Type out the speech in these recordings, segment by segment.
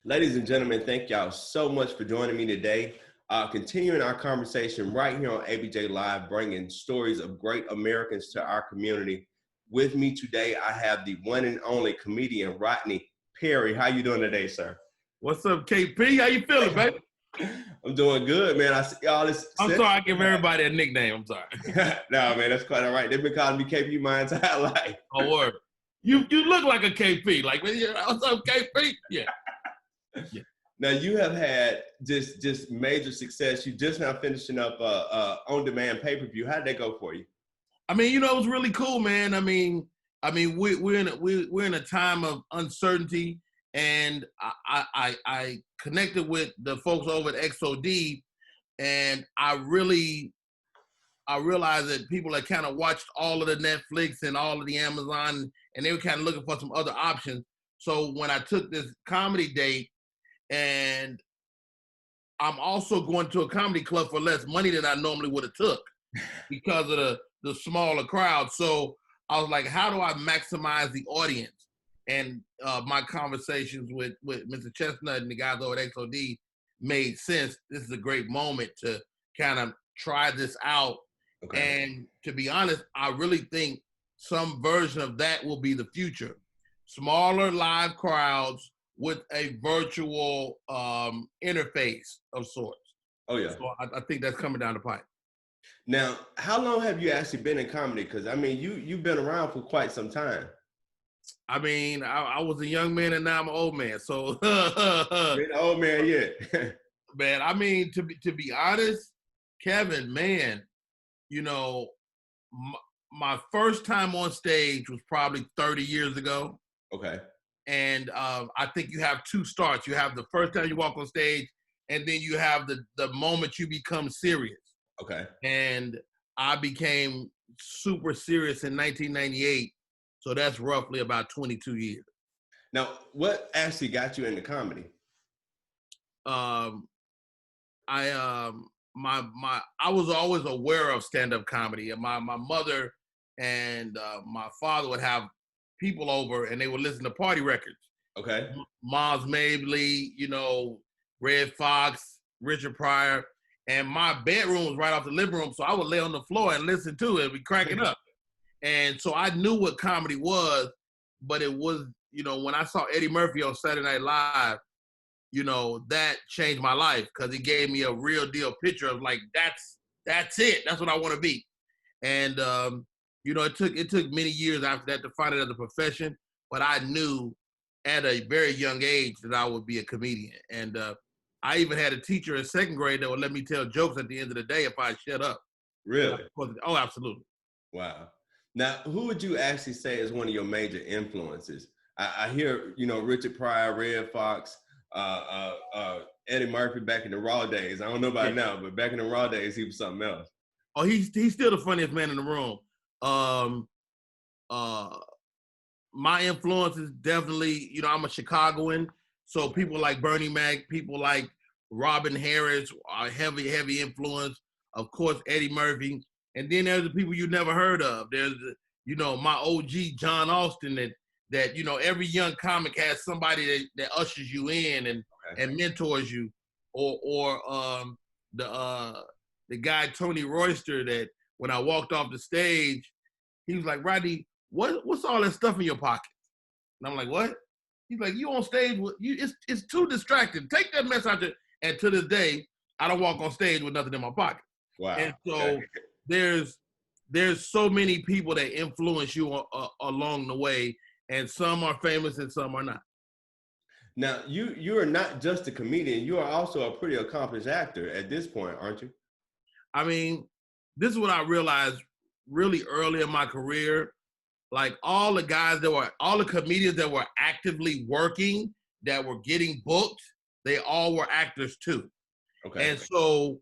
Ladies and gentlemen, thank y'all so much for joining me today. Continuing our conversation right here on ABJ Live, bringing stories of great Americans to our community. With me today, I have the one and only comedian, Rodney Perry. How you doing today, sir? What's up, KP? How you feeling, baby? I'm doing good, man. I see all this. I'm sorry, I give everybody a nickname. I'm sorry. No, man, that's quite all right. They've been calling me KP my entire life. Oh, word. You look like a KP. Like, what's up, KP? Yeah. Now you have had just major success. You just now finishing up on-demand pay-per-view. How'd that go for you? I mean, it was really cool, man. I mean, we're in a time of uncertainty, and I connected with the folks over at XOD, and I realized that people had kind of watched all of the Netflix and all of the Amazon, and they were kind of looking for some other options. So when I took this comedy date, and I'm also going to a comedy club for less money than I normally would have took because of the smaller crowd. So I was like, how do I maximize the audience? And my conversations with Mr. Chestnut and the guys over at XOD made sense. This is a great moment to kind of try this out. Okay. And to be honest, I really think some version of that will be the future. Smaller live crowds with a virtual interface of sorts. Oh, yeah. So I think that's coming down the pipe. Now, how long have you actually been in comedy? Because, I mean, you've been around for quite some time. I mean, I was a young man and now I'm an old man. So You're an old man yet. Man, I mean, to be honest, Kevin, man, my first time on stage was probably 30 years ago. Okay. And I think you have two starts. You have the first time you walk on stage, and then you have the moment you become serious. Okay. And I became super serious in 1998. So that's roughly about 22 years. Now, what actually got you into comedy? I was always aware of stand-up comedy. And my mother and my father would have people over and they would listen to party records. Okay. Miles Mabley, Red Fox, Richard Pryor. And my bedroom was right off the living room, so I would lay on the floor and listen to it and be cracking up. And so I knew what comedy was, but it was, when I saw Eddie Murphy on Saturday Night Live, that changed my life because it gave me a real deal picture of like, that's it. That's what I want to be. And, it took many years after that to find it as a profession, but I knew at a very young age that I would be a comedian. And I even had a teacher in second grade that would let me tell jokes at the end of the day if I shut up. Really? Oh, absolutely. Wow. Now, who would you actually say is one of your major influences? I hear, Richard Pryor, Red Fox, Eddie Murphy back in the raw days. I don't know about now, but back in the raw days, he was something else. Oh, he's still the funniest man in the room. My influence is definitely, I'm a Chicagoan, so people like Bernie Mac, people like Robin Harris are heavy influence. Of course, Eddie Murphy, and then there's the people you never heard of. There's, my OG John Austin that every young comic has somebody that ushers you in and mentors you, or the guy Tony Royster that when I walked off the stage, he was like, Rodney, what's all that stuff in your pockets? And I'm like, what? He's like, you on stage with you? It's too distracting. Take that mess out there. And to this day, I don't walk on stage with nothing in my pocket. Wow. And so there's so many people that influence you along the way, and some are famous and some are not. Now, you are not just a comedian. You are also a pretty accomplished actor at this point, aren't you? I mean, this is what I realized really early in my career. Like all the comedians that were actively working, that were getting booked, they all were actors too. Okay. And so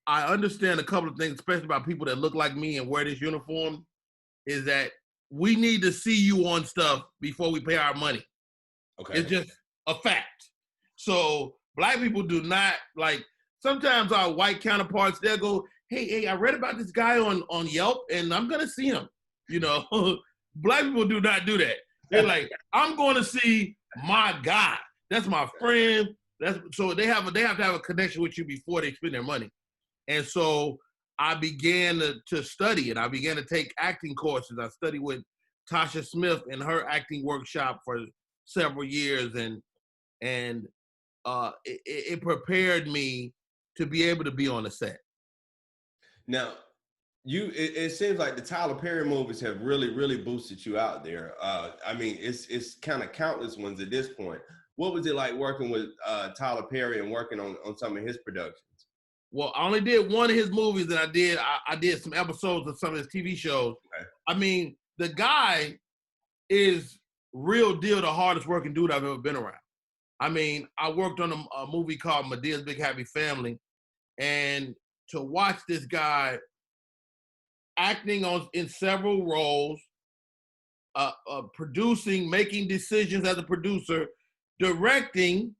I understand a couple of things, especially about people that look like me and wear this uniform, is that we need to see you on stuff before we pay our money. Okay. It's just a fact. So black people do not, like, sometimes our white counterparts, they'll go, hey, I read about this guy on Yelp and I'm going to see him. Black people do not do that. They're like, I'm going to see my guy. That's my friend. So they have to have a connection with you before they spend their money. And so I began to study it. I began to take acting courses. I studied with Tasha Smith in her acting workshop for several years, and it prepared me to be able to be on the set. Now, it seems like the Tyler Perry movies have really boosted you out there. I mean, it's kind of countless ones at this point. What was it like working with Tyler Perry and working on some of his productions? Well, I only did one of his movies, and I did some episodes of some of his TV shows. Okay. I mean, the guy is real deal the hardest working dude I've ever been around. I mean, I worked on a movie called Medea's Big Happy Family, and to watch this guy acting in several roles, producing, making decisions as a producer, directing,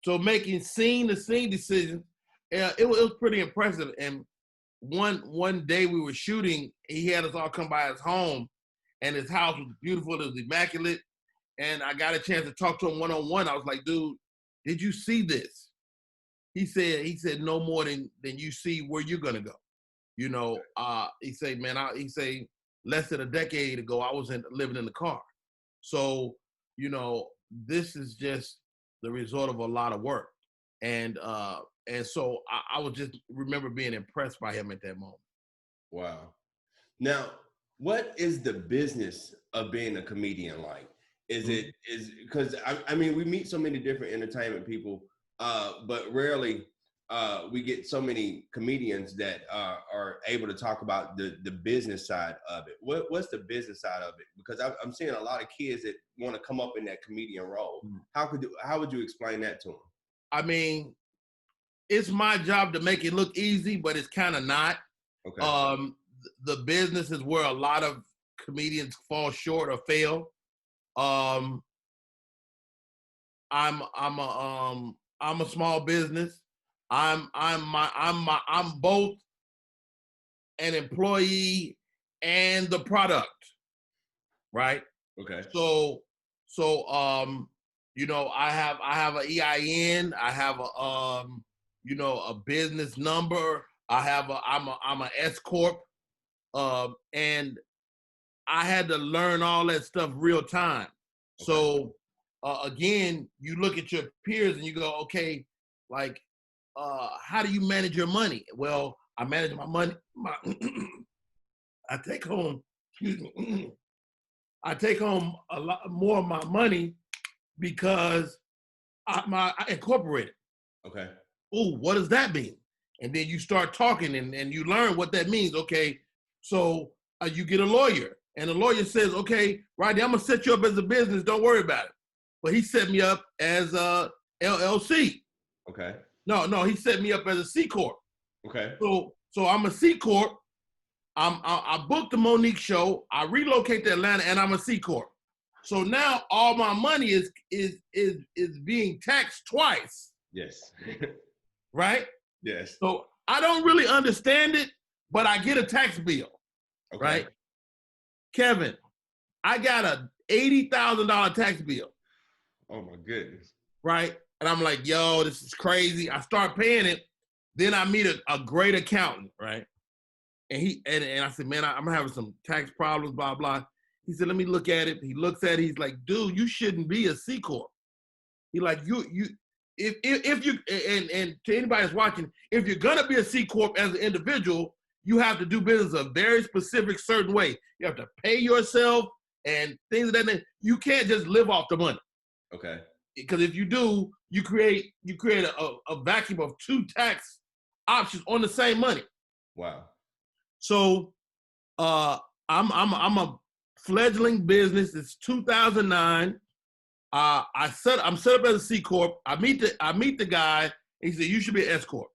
so making scene-to-scene decisions, it was pretty impressive. And one day we were shooting, he had us all come by his home, and his house was beautiful, it was immaculate, and I got a chance to talk to him one-on-one. I was like, dude, did you see this? He said no more than you see where you're gonna go. You know, he said, man, less than a decade ago, I was living in the car. So, you know, this is just the result of a lot of work. And so I would just remember being impressed by him at that moment. Wow. Now, what is the business of being a comedian like? Because I mean, we meet so many different entertainment people, but rarely we get so many comedians that are able to talk about the business side of it. What's the business side of it? Because I'm seeing a lot of kids that want to come up in that comedian role. How would you explain that to them? I mean, it's my job to make it look easy, but it's kind of not. Okay. The business is where a lot of comedians fall short or fail. I'm a small business. I'm both an employee and the product, right? Okay. So you know, I have an EIN, I have you know, a business number, I'm a S corp, and I had to learn all that stuff real time. Okay. So again, you look at your peers and you go, okay, like, how do you manage your money? Well, I manage my money. I take home, excuse me, I take home a lot more of my money because I incorporate it. Okay. Oh, what does that mean? And then you start talking and you learn what that means. Okay, so you get a lawyer. And the lawyer says, okay, Rodney, I'm going to set you up as a business. Don't worry about it. But he set me up as a LLC. Okay. No, he set me up as a C Corp. Okay. So I'm a C Corp. I booked the Monique show. I relocate to Atlanta, and I'm a C Corp. So now all my money is being taxed twice. Yes. Right? Yes. So I don't really understand it, but I get a tax bill. Okay. Right? Kevin, I got a $80,000 tax bill. Oh my goodness. Right? And I'm like, yo, this is crazy. I start paying it. Then I meet a great accountant, right? And I said, man, I'm having some tax problems, blah, blah. He said, let me look at it. He looks at it. He's like, dude, you shouldn't be a C Corp. He like, if you, and to anybody that's watching, if you're gonna be a C Corp as an individual, you have to do business a very specific, certain way. You have to pay yourself and things of that nature. You can't just live off the money. Okay. Because if you do, you create a vacuum of two tax options on the same money. Wow. So I'm a fledgling business. It's 2009. I'm set up as a C Corp. I meet the guy. He said, you should be an S Corp.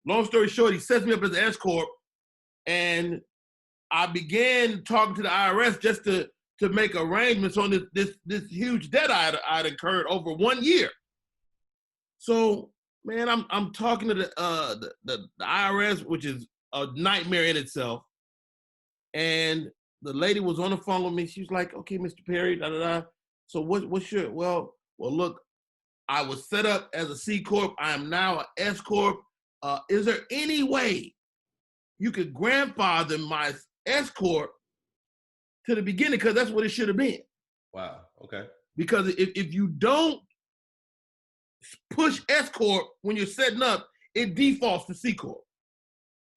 Long story short, he sets me up as an S Corp. And I began talking to the IRS just to make arrangements on this huge debt I'd incurred over 1 year. So, man, I'm talking to the IRS, which is a nightmare in itself. And the lady was on the phone with me. She was like, "Okay, Mr. Perry, da da da. So what's your well, well, look, I was set up as a C Corp. I am now an S Corp. Is there any way you could grandfather my S Corp to the beginning? Because that's what it should have been. Wow. Okay. Because if you don't push S Corp when you're setting up, it defaults to C Corp.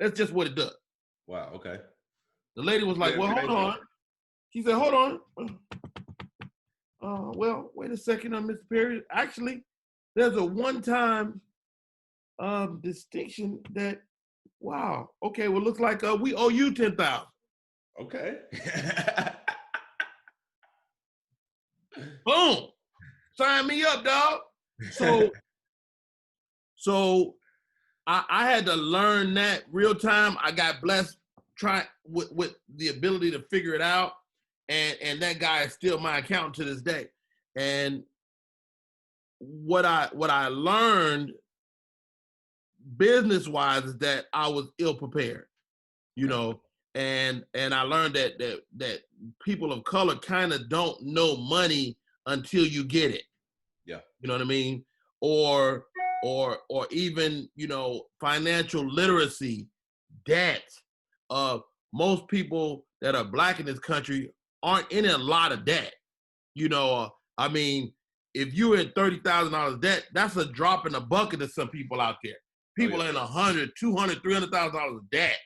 That's just what it does. Wow. Okay. The lady was like, well, hold on. She said, hold on. Well, wait a second, Mr. Perry. Actually, there's a one-time distinction that, wow. Okay, well, looks like we owe you $10,000. Okay. Boom. Sign me up, dog. So I had to learn that real time. I got blessed with the ability to figure it out. And that guy is still my accountant to this day. And what I learned business-wise is that I was ill prepared, you know, and I learned that people of color kind of don't know money until you get it. Yeah. You know what I mean? Or even, you know, financial literacy, debt. Most people that are Black in this country aren't in a lot of debt. You know, I mean, if you're in $30,000 debt, that's a drop in the bucket to some people out there. People are in $100,000, $200,000, $300,000 of debt,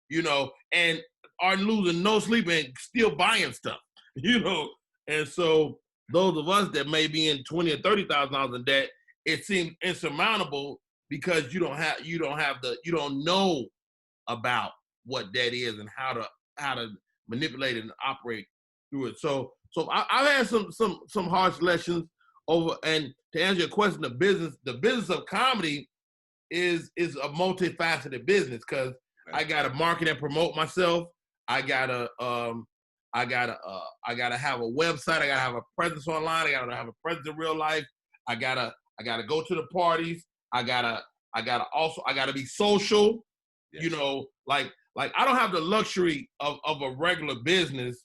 you know, and are losing no sleep and still buying stuff, you know. And so those of us that may be in $20,000 or $30,000 in debt, it seems insurmountable because you don't know about what debt is and how to manipulate it and operate through it. So I've had some harsh lessons over. And to answer your question, the business of comedy is a multifaceted business because I gotta market and promote myself. I gotta have a website. I gotta have a presence online. I gotta have a presence in real life. I gotta go to the parties. I gotta be social. Yes. You know, like I don't have the luxury of a regular business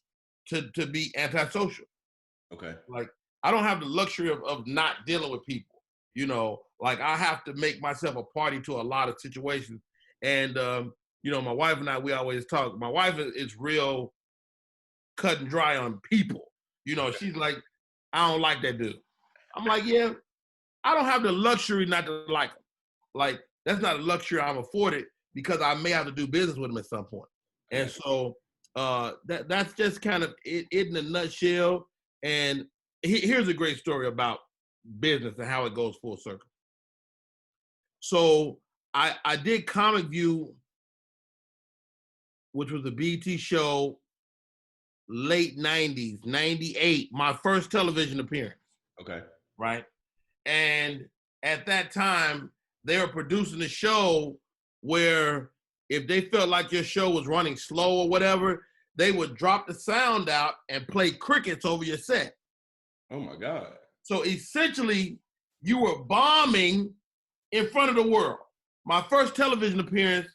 to be antisocial. Okay. Like I don't have the luxury of not dealing with people. You know, like I have to make myself a party to a lot of situations. And you know, my wife and I, we always talk. My wife is real cut and dry on people. You know, she's like, I don't like that dude. I'm like, yeah, I don't have the luxury not to like him. Like that's not a luxury I'm afforded because I may have to do business with him at some point. And so that's just kind of it in a nutshell. And here's a great story about business and how it goes full circle. So I did Comic View, which was a BET show, late 90s, 98, my first television appearance. Okay. Right? And at that time, they were producing a show where if they felt like your show was running slow or whatever, they would drop the sound out and play crickets over your set. Oh my God. So essentially, you were bombing in front of the world. My first television appearance,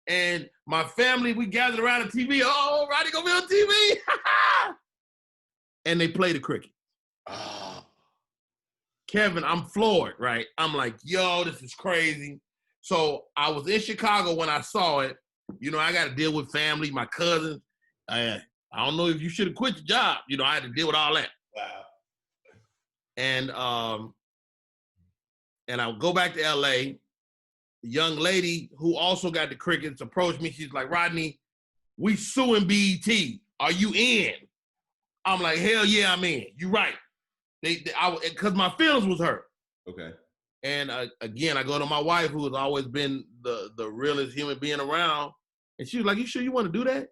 and my family, we gathered around the TV. Oh, Rodney gonna be on TV. And they play the cricket. Oh. Kevin, I'm floored, right? I'm like, yo, this is crazy. So I was in Chicago when I saw it. You know, I got to deal with family, my cousins. I don't know if you should have quit your job. You know, I had to deal with all that. Wow. And I'll go back to LA. The young lady who also got the crickets approached me. She's like, Rodney, we suing BET. Are you in? I'm like, hell yeah, I'm in. You're right. Because my feelings was hurt. Okay. And again, I go to my wife, who has always been the realest human being around. And she was like, you sure you want to do that?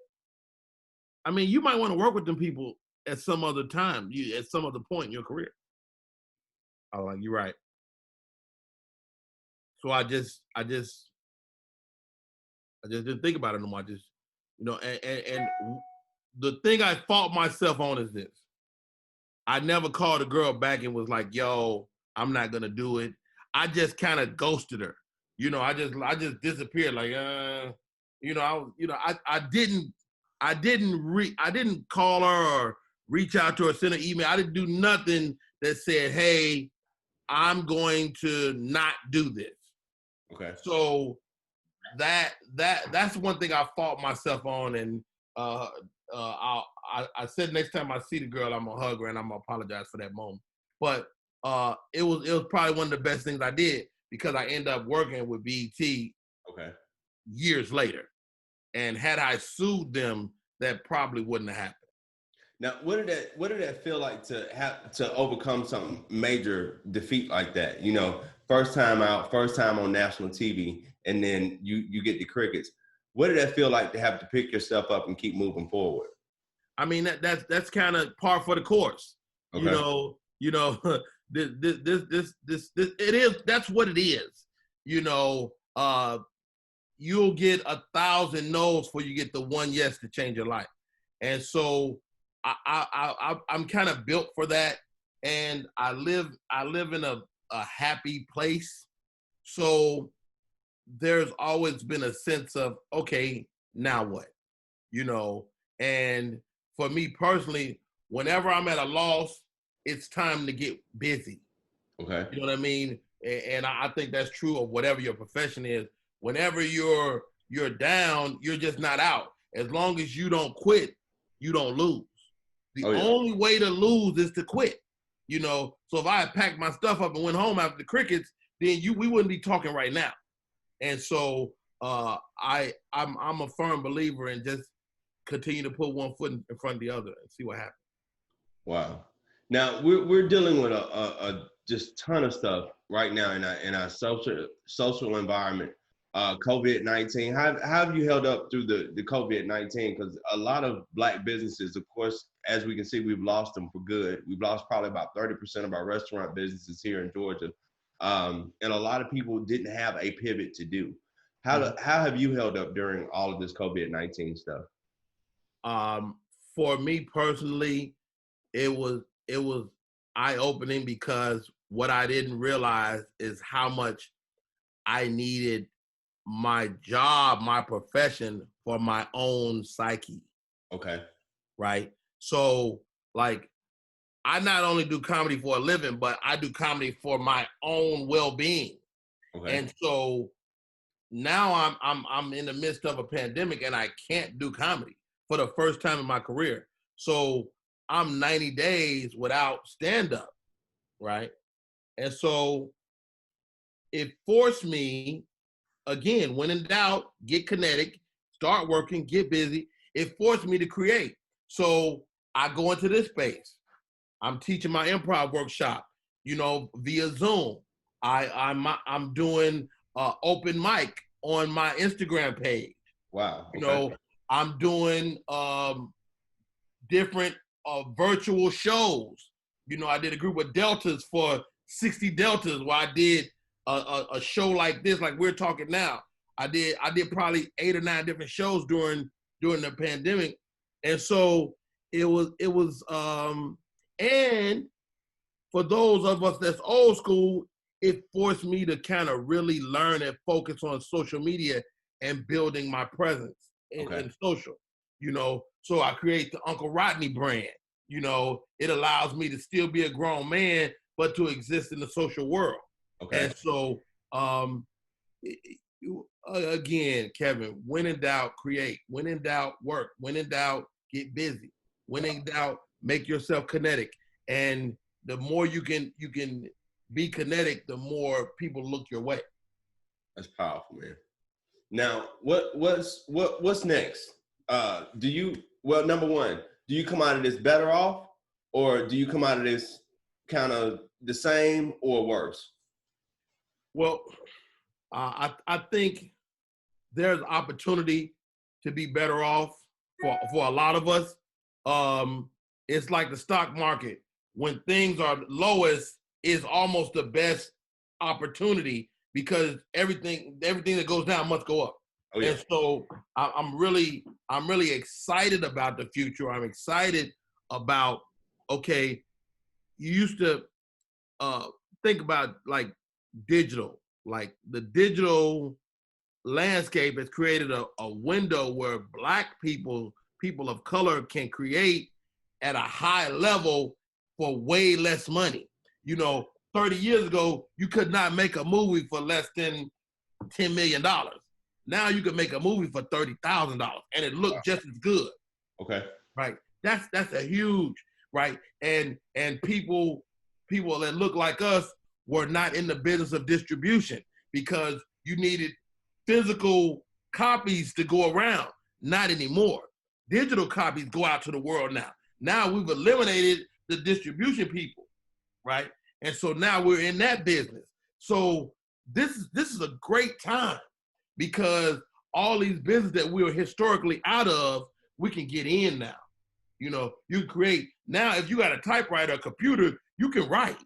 I mean, you might want to work with them people at some other time, at some other point in your career. I was like, you're right. So I just didn't think about it no more. I just, you know, and the thing I fault myself on is this. I never called a girl back and was like, yo, I'm not gonna do it. I just kind of ghosted her. You know, I just disappeared. Like, you know, I didn't call her or reach out to her, send an email. I didn't do nothing that said, hey, I'm going to not do this. Okay. So that's one thing I fought myself on, and I said next time I see the girl, I'm gonna hug her and I'm gonna apologize for that moment. But it was probably one of the best things I did, because I ended up working with BET years later, and had I sued them, that probably wouldn't have happened. Now, what did that feel like to have to overcome some major defeat like that? You know, first time out, first time on national TV, and then you get the crickets. What did that feel like to have to pick yourself up and keep moving forward? I mean, that's kind of par for the course. Okay. This it is. That's what it is. You'll get 1,000 no's before you get the one yes to change your life. And so I'm kind of built for that, and I live in a happy place. So there's always been a sense of, okay, now what? And for me personally, whenever I'm at a loss, it's time to get busy. Okay. You know what I mean? And I think that's true of whatever your profession is. Whenever you're down, you're just not out. As long as you don't quit, you don't lose. The only way to lose is to quit. So if I had packed my stuff up and went home after the crickets, then we wouldn't be talking right now. And so I'm a firm believer in just continue to put one foot in front of the other and see what happens. Wow. Now we're dealing with a just ton of stuff right now in our social environment. COVID-19. How have you held up through the COVID-19? Because a lot of Black businesses, of course, as we can see, we've lost them for good. We've lost probably about 30% of our restaurant businesses here in Georgia. And a lot of people didn't have a pivot to do. How have you held up during all of this COVID-19 stuff? For me personally, it was eye-opening, because what I didn't realize is how much I needed my job, my profession, for my own psyche. Okay. Right? So, like, I not only do comedy for a living, but I do comedy for my own well-being. Okay. And so now I'm in the midst of a pandemic, and I can't do comedy for the first time in my career. So I'm 90 days without stand-up, right? And so it forced me, again, when in doubt, get kinetic, start working, get busy. It forced me to create. So I go into this space. I'm teaching my improv workshop, via Zoom. I'm doing open mic on my Instagram page. Wow. Okay. I'm doing different virtual shows. I did a group of Deltas for 60 Deltas where I did a show like this, like we're talking now. I did probably 8 or 9 different shows during the pandemic. And so it was and for those of us that's old school, it forced me to kind of really learn and focus on social media and building my presence in social, so I create the Uncle Rodney brand. It allows me to still be a grown man, but to exist in the social world. Okay. And so, again, Kevin, when in doubt, create. When in doubt, work. When in doubt, get busy. When in doubt, make yourself kinetic. And the more you can be kinetic, the more people look your way. That's powerful, man. Now, what's next? Number one, do you come out of this better off, or do you come out of this kind of the same or worse? Well, I think there's opportunity to be better off for a lot of us. It's like the stock market. When things are lowest, is almost the best opportunity, because everything that goes down must go up. Oh, yeah. And so I'm really excited about the future. I'm excited about, okay, you used to think about like digital, like the digital landscape has created a window where Black people of color can create at a high level for way less money. 30 years ago, you could not make a movie for less than $10 million. Now you can make a movie for $30,000 and it looked just as good. Okay. Right. That's a huge, right? And people that look like us were not in the business of distribution because you needed physical copies to go around. Not anymore. Digital copies go out to the world now. Now we've eliminated the distribution people, right? And so now we're in that business. So this is a great time because all these businesses that we were historically out of, we can get in now. You create now. If you got a typewriter, a computer, you can write,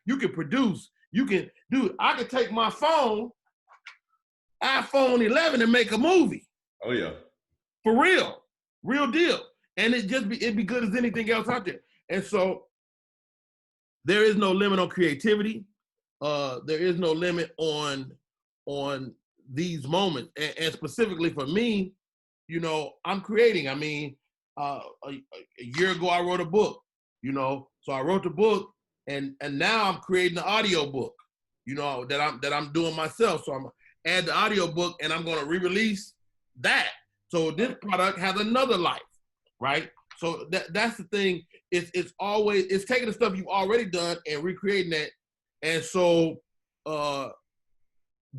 you can produce, you can do. I can take my phone, iPhone 11, and make a movie. Oh yeah, for real deal, and it'd be good as anything else out there. And so there is no limit on creativity. There is no limit on these moments, and specifically for me, I'm creating. I mean. A year ago, I wrote a book, so I wrote the book and now I'm creating the audio book, that I'm doing myself. So I'm gonna add the audio book and I'm going to re-release that. So this product has another life, right? So that's the thing. It's taking the stuff you've already done and recreating that. And so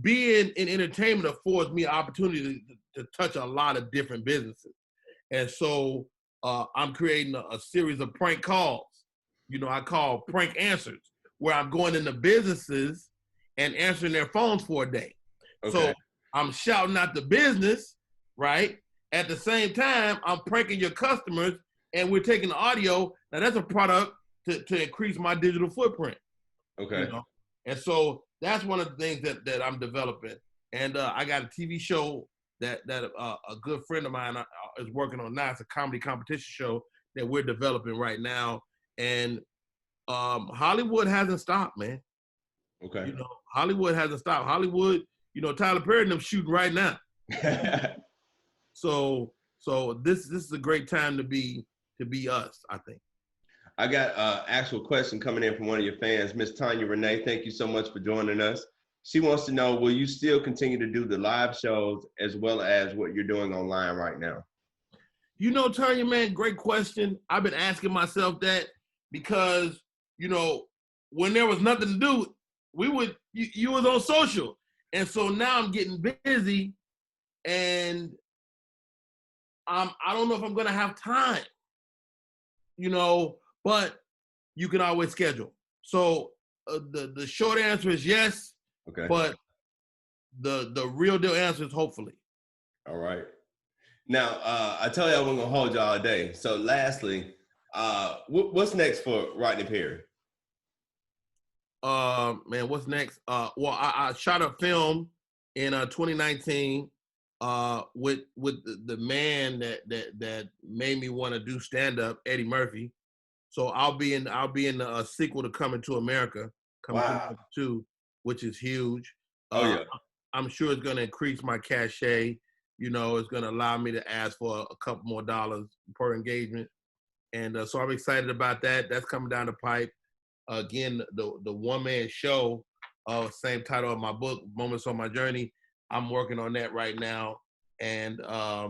being in entertainment affords me an opportunity to touch a lot of different businesses. And so I'm creating a series of prank calls, I call prank answers, where I'm going into businesses and answering their phones for a day. Okay. So I'm shouting out the business, right? At the same time, I'm pranking your customers and we're taking the audio. Now that's a product to increase my digital footprint. Okay. And so that's one of the things that I'm developing. And I got a TV show that a good friend of mine is working on now. It's a comedy competition show that we're developing right now. And Hollywood hasn't stopped, man. Okay. Hollywood hasn't stopped. Hollywood, Tyler Perry and them shooting right now. So this is a great time to be us, I think. I got an actual question coming in from one of your fans, Miss Tanya Renee. Thank you so much for joining us. She wants to know, will you still continue to do the live shows as well as what you're doing online right now? Tanya, man, great question. I've been asking myself that because, when there was nothing to do, you was on social. And so now I'm getting busy and I don't know if I'm going to have time, but you can always schedule. So the short answer is yes. Okay. But the real deal answer is hopefully. All right. Now, I tell you I wasn't going to hold you all day. So lastly, what's next for Rodney Perry? Man, what's next? Well, I shot a film in 2019 with the man that made me want to do stand-up, Eddie Murphy. So I'll be in a sequel to Coming to America, Coming to America 2. Which is huge. Oh yeah. I'm sure it's going to increase my cachet. It's going to allow me to ask for a couple more dollars per engagement. And so I'm excited about that. That's coming down the pipe. Again, the one-man show, same title of my book, Moments on My Journey. I'm working on that right now. And I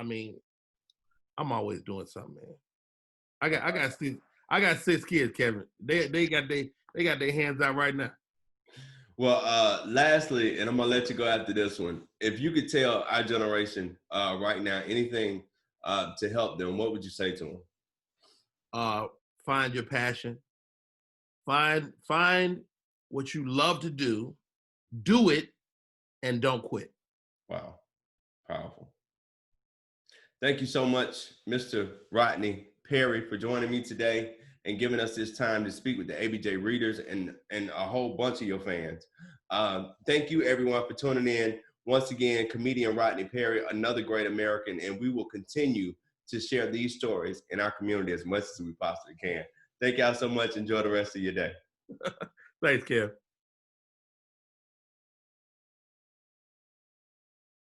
mean, I'm always doing something, man. I got 6 kids, Kevin. They got their hands out right now. Well, lastly, and I'm gonna let you go after this one. If you could tell our generation right now anything to help them, what would you say to them? Find your passion. Find what you love to do it, and don't quit. Wow, powerful. Thank you so much, Mr. Rodney Perry, for joining me today and giving us this time to speak with the ABJ readers and a whole bunch of your fans. Thank you everyone for tuning in. Once again, comedian Rodney Perry, another great American, and we will continue to share these stories in our community as much as we possibly can. Thank y'all so much. Enjoy the rest of your day. Thanks, Kev.